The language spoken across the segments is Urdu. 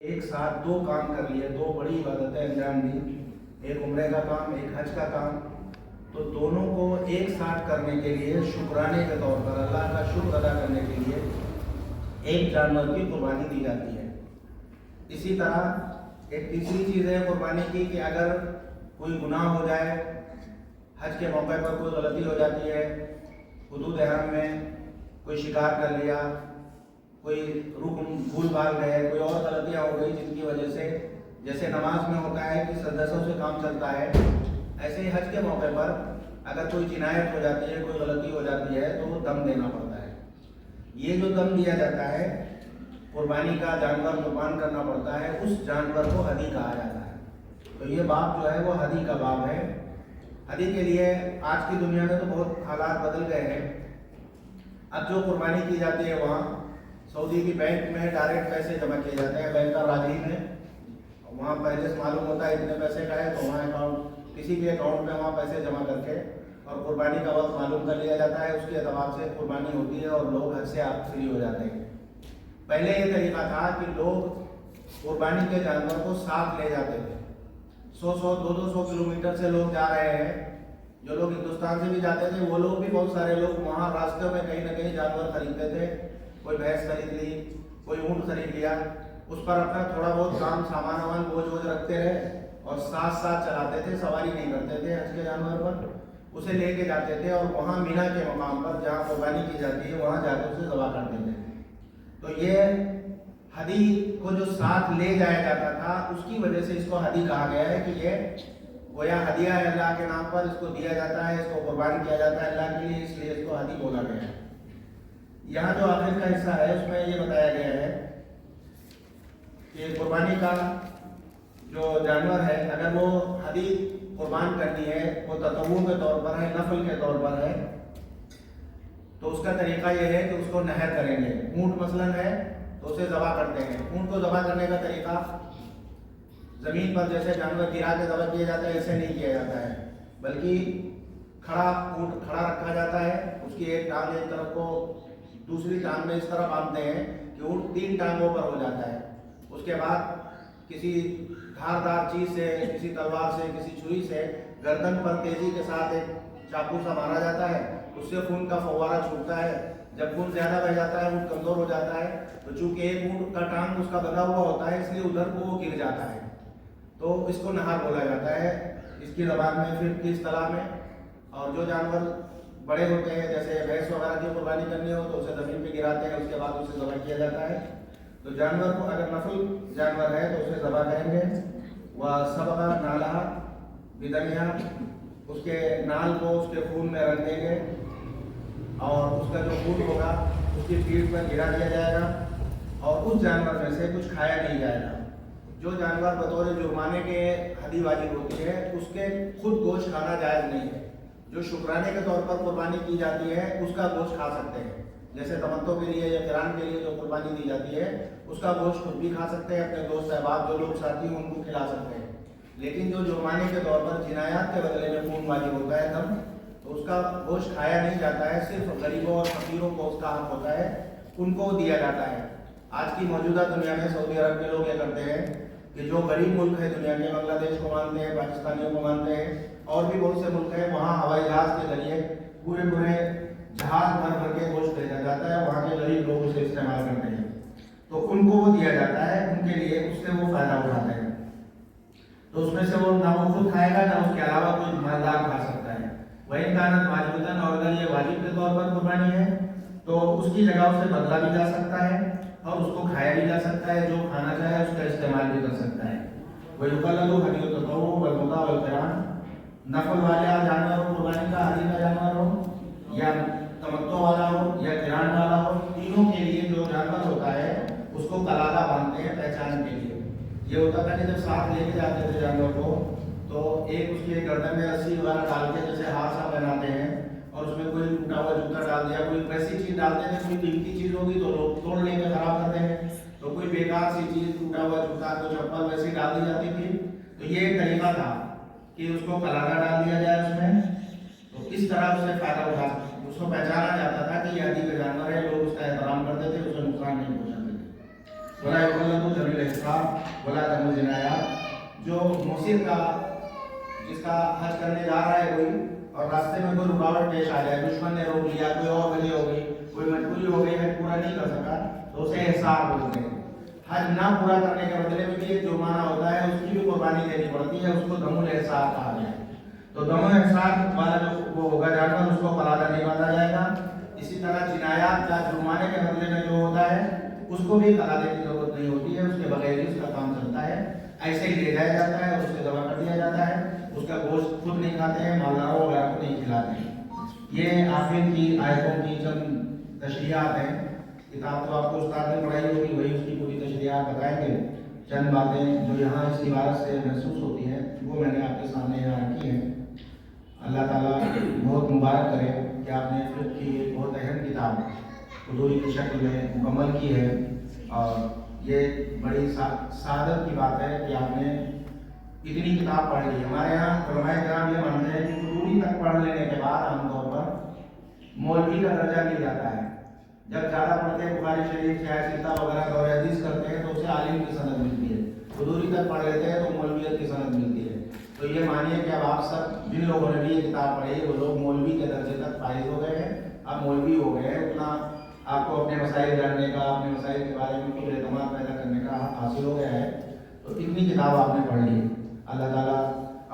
ایک ساتھ دو کام کر لیے، دو بڑی عبادتیں انجام دی، ایک عمرے کا کام، ایک حج کا کام، تو دونوں کو ایک ساتھ کرنے کے لیے شکرانے کے طور پر اللہ کا شکر ادا کرنے کے لیے ایک جانور کی قربانی دی جاتی ہے۔ اسی طرح ایک تیسری چیز ہے قربانی کی کہ اگر کوئی گناہ ہو جائے، حج کے موقع پر کوئی غلطی ہو جاتی ہے، حدود احرام میں کوئی شکار کر لیا، کوئی رکن بھول بھال گئے، کوئی اور غلطیاں ہو گئی جن کی وجہ سے، جیسے نماز میں ہوتا ہے کہ سجدوں سے کام چلتا ہے، ایسے ہی حج کے موقع پر اگر کوئی جنایت ہو جاتی ہے، کوئی غلطی ہو جاتی ہے تو وہ دم دینا پڑتا ہے۔ یہ جو دم دیا جاتا ہے، قربانی کا جانور قربان کرنا پڑتا ہے، اس جانور کو ہدی کہا جاتا ہے۔ تو یہ باب جو ہے وہ ہدی کا باب ہے۔ ہدی کے لیے آج کی دنیا میں تو بہت حالات بدل گئے ہیں۔ اب جو قربانی کی جاتی ہے وہاں سعودی کی بینک میں ڈائریکٹ پیسے جمع کیے جاتے ہیں، بینک کا راجین ہے، وہاں پہلے سے معلوم ہوتا ہے اتنے پیسے کا ہے تو وہاں اکاؤنٹ، کسی بھی اکاؤنٹ میں وہاں پیسے جمع کر کے اور قربانی کا وقت معلوم کر لیا جاتا ہے، اس کے اعتبار سے قربانی ہوتی ہے اور لوگ حج سے آپ فری ہو جاتے ہیں۔ پہلے یہ طریقہ تھا کہ لوگ قربانی کے جانور کو ساتھ لے جاتے تھے، 100 کلومیٹر سے لوگ جا رہے ہیں، جو لوگ ہندوستان سے بھی جاتے تھے وہ لوگ بھی، بہت سارے لوگ وہاں راستوں میں کہیں نہ کہیں جانور خریدتے تھے، کوئی بھینس خرید لی، کوئی اونٹ خرید لیا، اس پر اپنا تھوڑا بہت کام سامان بوجھ رکھتے رہے اور ساتھ ساتھ چلاتے تھے، سواری نہیں کرتے تھے حج کے جانور پر، اسے لے کے جاتے تھے اور وہاں مینا کے مقام پر جہاں قربانی کی جاتی ہے وہاں جا کے اسے ذبح کرتے تھے۔ تو یہ ہدی کو جو ساتھ لے جایا جاتا تھا اس کی وجہ سے اس کو ہدی کہا گیا ہے کہ یہ گویا ہدیہ ہے، اللہ کے نام پر اس کو دیا جاتا ہے، اس کو قربان کیا جاتا ہے اللہ کے لیے، اس لیے اس کو ہدی بولا گیا ہے۔ یہاں جو آخر کا حصہ ہے اس میں یہ بتایا گیا ہے کہ قربانی کا جو جانور ہے اگر وہ ہدی قربان کرنی ہے، وہ تطوع کے طور پر ہے، نفل کے طور پر ہے، تو اس کا طریقہ یہ ہے کہ اس کو نہر کریں گے۔ اونٹ مثلاً ہے تو اسے ذبح کرتے ہیں، اونٹ کو ذبح کرنے کا طریقہ زمین پر جیسے جانور گرا کے ذبح کیا جاتا ہے ایسے نہیں کیا جاتا ہے، بلکہ کھڑا اونٹ کھڑا رکھا جاتا ہے، اس کی ایک ٹانگ ایک طرف کو دوسری ٹانگ میں اس طرح باندھتے ہیں کہ اونٹ 3 ٹانگوں پر ہو جاتا ہے۔ اس کے بعد کسی دھاردار چیز سے، کسی تلوار سے، کسی چھری سے گردن پر تیزی کے ساتھ ایک چاقو سا مارا جاتا ہے، اس سے خون کا فوارہ چھوٹتا ہے، جب خون زیادہ بہ جاتا ہے اونٹ کمزور ہو جاتا ہے، تو چونکہ ایک اونٹ کا ٹانگ اس کا بندھا ہوا ہوتا ہے اس لیے ادھر کو وہ گر جاتا ہے، تو اس کو نہار بولا جاتا ہے اس کی زبان میں، پھر کی اصطلاح میں۔ اور جو جانور بڑے ہوتے ہیں جیسے بھینس وغیرہ کی قربانی کرنی ہو تو اسے زمین پہ گراتے ہیں، اس کے بعد اسے ذبح کیا جاتا ہے۔ تو جانور کو اگر نفل جانور ہے تو اسے ذبح کریں گے، وَسَبَغَ نَالَهَا بِدَمِهَا، اس کے نال کو اس کے خون میں رنگ دیں گے اور اس کا جو خون ہوگا اس کی پیٹھ پر گرا دیا جائے گا اور اس جانور میں سے کچھ کھایا نہیں جائے گا۔ جو جانور بطور جرمانے کے ہدی واجب ہوتی ہے اس کے خود گوشت کھانا جائز نہیں ہے، جو شکرانے کے طور پر قربانی کی جاتی ہے اس کا گوشت کھا سکتے ہیں، جیسے تمتع کے لیے یا قران کے لیے جو قربانی دی جاتی ہے اس کا گوشت خود بھی کھا سکتے ہیں، اپنے دوست احباب جو لوگ ساتھی ہیں ان کو کھلا سکتے ہیں، لیکن جو جرمانے کے طور پر جنایات کے بدلے میں خون واجب ہوتا ہے دم، تو اس کا گوشت کھایا نہیں جاتا ہے، صرف غریبوں اور فقیروں کو اس کا حق ہوتا ہے، ان کو دیا جاتا ہے۔ آج کی موجودہ دنیا میں سعودی عرب کے لوگ یہ کرتے ہیں کہ جو غریب ملک ہے دنیا کے، بنگلہ دیش کو مانتے ہیں، پاکستانیوں کو مانتے ہیں اور بھی بہت سے ملک ہیں، وہاں ہوائی جہاز کے ذریعے پورے جہاز بھر کے گوشت بھیجا جاتا ہے، وہاں کے غریب لوگ اسے استعمال کرتے ہیں، تو ان کو وہ دیا جاتا ہے، ان کے لیے اس سے وہ فائدہ اٹھاتے ہیں، تو اس میں سے وہ نہ وہ خود کھائے گا نہ اس کے علاوہ کوئی مالدار کھا سکتا ہے۔ وَإِنْ كَانَتْ وَاجِبَةً، اور اگر یہ واجب کے طور پر قربانی ہے تو اس کی جگہ اسے بدلا بھی جا سکتا ہے اور اس کو کھایا بھی جا سکتا ہے، جو کھانا چاہے اس کا استعمال بھی کر سکتا ہے۔ وَيُقَلَّدُ هَدْيُ التَّطَوُّعِ وَالْقَضَاءِ وَالْقِرَانِ، نفل والا جانور ہو، قربانی کا ہدی کا جانور ہو یا تمتع والا ہو یا قران والا ہو، تینوں کے لیے جو جانور ہوتا ہے اس کو قلادہ باندھتے ہیں پہچان کے لیے۔ یہ ہوتا تھا کہ جب ساتھ لے کے جاتے تھے جانور کو تو ایک اس کے گردن میں رسی وغیرہ ڈال کے جیسے ہار سا پہناتے ہیں اور اس میں کوئی ٹوٹا ہوا جوتا ڈال دیا، کوئی ویسی چیز ڈالتے ہیں، کوئی قیمتی چیز ہوگی تو لوگ توڑ لیں گے، خراب کرتے ہیں، تو کوئی بیکار سی چیز ٹوٹا ہوا جوتا کوئی چپل ویسی ڈال دی جاتی تھی، تو یہ ایک طریقہ تھا کہ اس کو قلادہ ڈال دیا جائے اس میں، تو اس طرح اس سے فائدہ اٹھا اس کو پہچانا جاتا تھا کہ یہ ہدی کا جانور ہے، لوگ اس کا احترام کرتے تھے، اسے نقصان نہیں پہنچاتے تھے۔ ولا یغلظ ذوی الحساب ولا تمل جنایات. جو موسر کا جس کا حج کرنے جا رہا ہے کوئی اور راستے میں کوئی رکاوٹ پیش آ جائے, دشمن نے روک لیا, کوئی اور وجہ ہو گئی, کوئی مجبوری ہو گئی, حج پورا نہیں کر سکا, تو اسے حساب بولتے ہیں. حج نہ پورا کرنے کے بدلے میں بھی ایک جرمانہ ہوتا ہے, اس کی بھی قربانی دینی پڑتی ہے, اس کو دم الحساب کہا گیا ہے. تو دم الحساب والا جو وہ ہوگا جانور, اس کو قلاده نہیں باندھا جائے گا. اسی طرح جنایات یا جرمانے کے بدلے میں جو ہوتا ہے اس کو بھی قلاده کی ضرورت نہیں ہوتی ہے, اس کے بغیر ہی اس کا کام چلتا ہے. ایسے ہی لے جایا جاتا ہے, اس سے ذبح کر دیا جاتا ہے, اس کا گوشت خود نہیں کھاتے ہیں, مالداروں وغیرہ کو نہیں کھلاتے ہیں. یہ آخر کی آیتوں کی چند تشریحات ہیں. کتاب تو آپ کو استاد نے پڑھائی ہوگی, وہی اس کی پوری تشریحات بتائیں گے. چند باتیں جو یہاں اس عبارت سے محسوس ہوتی ہیں وہ میں نے آپ کے سامنے یہاں رکھی ہیں. اللہ تعالیٰ بہت مبارک کرے کہ آپ نے فقہ کی ایک بہت اہم کتاب حضوری کی شکل میں مکمل کی ہے, اور یہ بڑی سعادت کی بات ہے کہ آپ نے اتنی کتاب پڑھ لی. ہمارے یہاں علماء کرام یہ مانتے ہیں کہ حضوری تک پڑھ لینے کے بعد عام طور پر مولوی کا درجہ مل جاتا ہے. جب زیادہ پڑھتے ہیں بخاری شریف سیاستہ وغیرہ دور حدیث کرتے ہیں تو اسے عالم کی سند ملتی ہے. حضوری تک پڑھ لیتے ہیں تو مولویت کی سند ملتی ہے. تو یہ مانیے کہ اب آپ سب جن لوگوں نے بھی یہ کتاب پڑھی وہ لوگ مولوی کے درجے تک فائز ہو گئے ہیں, اب مولوی ہو گئے ہیں. اتنا آپ کو اپنے مسائل جاننے کا, اپنے مسائل کے بارے میں خود اعتماد پیدا کرنے کا حق حاصل ہو گیا ہے. تو اتنی کتاب آپ نے پڑھ لی. اللہ تعالیٰ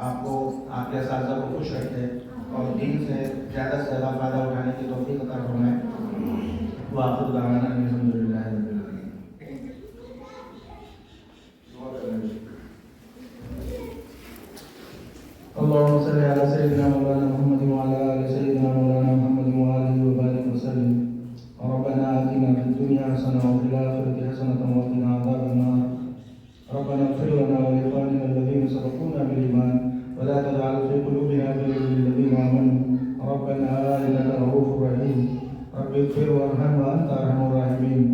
آپ کو, آپ کے اساتذہ کو خوش رکھے اور دین سے زیادہ فائدہ اٹھانے کی توفیق عطا فرمائے. وآخر دعوانا ان الحمد للہ رب العالمین. اللهم صل على سيدنا مولانا محمد وعلى آل سيدنا مولانا محمد وآله وبارك وسلم. ربنا آتنا في الدنيا حسنة وفي الآخرة حسنة وقنا عذاب النار. ربنا اغفر لنا ولإخواننا الذين سبقونا بالإيمان ولا تجعل في قلوبنا غلا للذين آمنوا ربنا إنك رؤوف رحيم. رب اغفر وارحم وأنت أرحم الراحمين.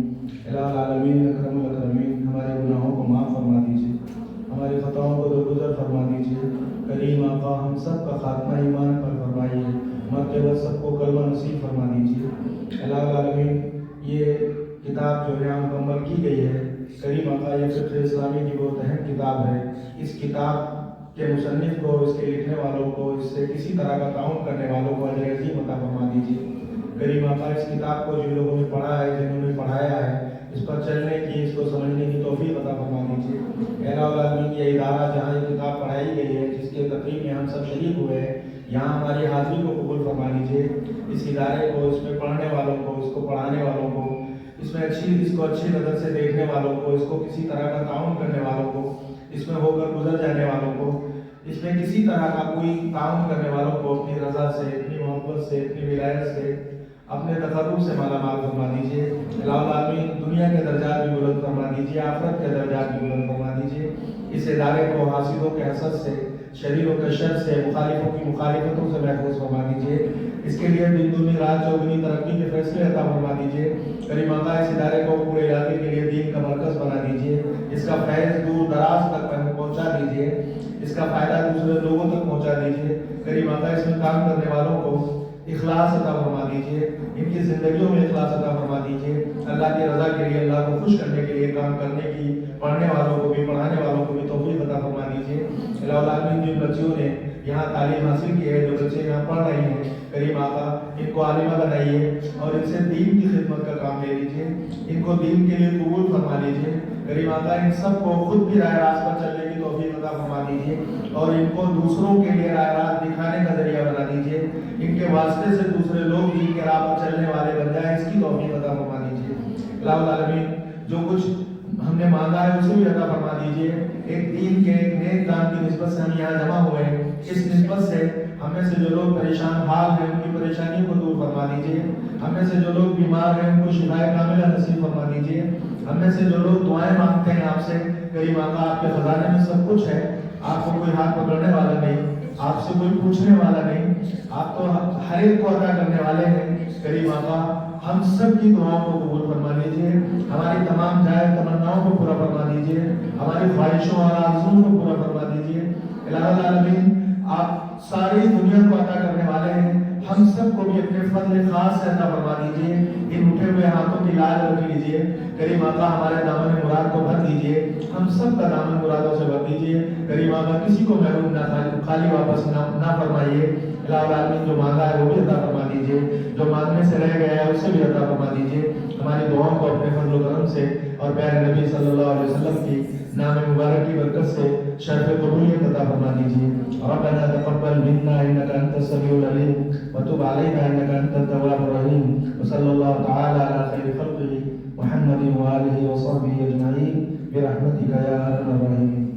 الہ العالمین اکرم الاکرمین, ہمارے گناہوں کو معاف فرما دیجیے, ہماری خطاؤں کو درگزر فرما دیجیے. کریم آقا ہم سب کا خاتمہ ایمان پر فرمائیے, مرتے وقت سب کو کلمہ نصیب فرما دیجیے. الہ العالمین یہ کتاب جو ہے مکمل کی گئی ہے, کریم آقا یہ فقہ اسلامی کی بہت اہم کتاب ہے. اس کتاب کے مصنف کو, اس کے لکھنے والوں کو, اس سے کسی طرح کا تعاون کرنے والوں کو اجر عظیم عطا فرما دیجیے. کریم آقا اس کتاب کو جن لوگوں نے پڑھا ہے, جنہوں نے پڑھایا ہے, اس پر چلنے کی, اس کو سمجھنے کی توفیق عطا فرما دیجیے. الہ العالمین یہ ادارہ جہاں یہ کتاب پڑھائی گئی ہے, جس کے تقریب میں ہم سب شریک ہوئے ہیں, یہاں ہماری حاضری کو قبول فرما لیجیے. اس ادارے کو, اس میں پڑھنے والوں کو, اس کو پڑھانے والوں کو, اس میں اس کو اچھی نظر سے دیکھنے والوں کو, اس کو کسی طرح کا تعاون کرنے والوں کو, اس میں ہو کر گزر جانے والوں کو, اس میں کسی طرح کا کوئی تعاون کرنے والوں کو اپنی رضا سے, اپنی محبت سے, اپنی ولایت سے, اپنے تقرب سے مالا مال فرما دیجیے. الہ العالمین دنیا کے درجات بھی بلند فرما دیجیے, آخرت کے درجات بھی بلند فرما دیجیے. اس ادارے کو حاسدوں کے حسد سے, شریروں کے شر سے, مخالفوں کی مخالفتوں سے محفوظ فرما دیجیے. اس کے لیے دن دنی رات چوگنی ترقی کے فیصلے عطا فرما دیجیے. کریم آقا اس ادارے کو پورے علاقے کے لیے دین کا مرکز بنا دیجیے. اس کا فیض دور دراز تک پہنچا دیجیے, اس کا فائدہ دوسرے لوگوں تک پہنچا دیجیے. کریم آقا اس میں کام کرنے والوں کو اخلاص عطا فرما دیجیے, ان کی زندگیوں میں اخلاص عطا فرما دیجیے. اللہ کی رضا کے لیے, اللہ کو خوش کرنے کے لیے کام کرنے کی, پڑھنے والوں کو بھی, پڑھانے والوں کو بھی توفیق عطا فرما دیجیے. الہ العالمین جن بچیوں نے یہاں تعلیم حاصل کی ہے, جو بچے یہاں پڑھ رہے ہیں, کریم آقا ان کو عالمہ بنائیے اور ان سے دین کی خدمت کا کام لے لیجیے, ان کو دین کے لیے قبول فرما لیجیے. کریم آقا ان سب کو خود بھی راہ راست پر چلنے کی توفیق عطا فرما دیجیے, اور ان کو دوسروں کے لیے راہ راست دکھانے کا ذریعہ بنا دیجیے. ان کے واسطے سے دوسرے لوگ دین کے راہ پر چلنے والے بن جائیں, اس کی توفیق عطا فرما دیجیے. الہ العالمین جو کچھ ہم نے مانگا ہے اسے بھی عطا فرما دیجیے. ایک دین کے, ایک نیک کام کی نسبت سے ہم یہاں جمع ہوئے ہیں, اس نسبت سے ہم میں سے جو لوگ پریشان حال ہیں ان کی پریشانی کو دور فرما دیجیے. ہم میں سے جو لوگ بیمار ہیں ان کو شفائے کاملہ نصیب فرما دیجیے. ہم میں سے جو لوگ دعائیں مانگتے ہیں آپ سے, کریم آقا آپ کے خزانے میں سب کچھ ہے, آپ کو کوئی ہاتھ پکڑنے والا نہیں, آپ سے کوئی پوچھنے والا نہیں, آپ تو ہر ایک کو عطا کرنے والے ہیں. کریم آقا ہم سب کی دعاؤں کو قبول فرما لیجیے, ہماری تمام جائز تمناؤں کو پورا فرما دیجیے, ہماری خواہشوں اور آرزوؤں کو پورا فرما دیجیے. الہ العالمین آپ ساری دنیا کو عطا کرنے والے ہیں, ہم سب کو بھی اپنے فضل خاص سے عطا فرما دیجیے. ان اٹھے ہوئے ہاتھوں کی لاج رکھ لیجیے. کریم آقا ہمارے دامن مراد کو بھر دیجیے. ہم سب کا دامن مرادوں سے بھر دیجیے. کریم آقا کسی کو محروم نہ خالی واپس نہ فرمائیے. الہ العالمین جو مانگا ہے وہ بھی عطا فرما دیجیے. جو مانگنے سے رہ گیا ہے اسے بھی عطا فرما دیجیے. ہماری دعاؤں کو اپنے فضل و کرم سے اور پیارے نبی صلی اللہ علیہ وسلم کی نام مبارک کی برکت سے شرف قبولیت عطا فرما دیجیے. ربنا تقبل منا انك انت السميع العليم وتب علينا انك انت التواب الرحيم. وصلى الله تعالى على خير خلقه محمد واله وصحبه اجمعين برحمتك يا ارحم الراحمين.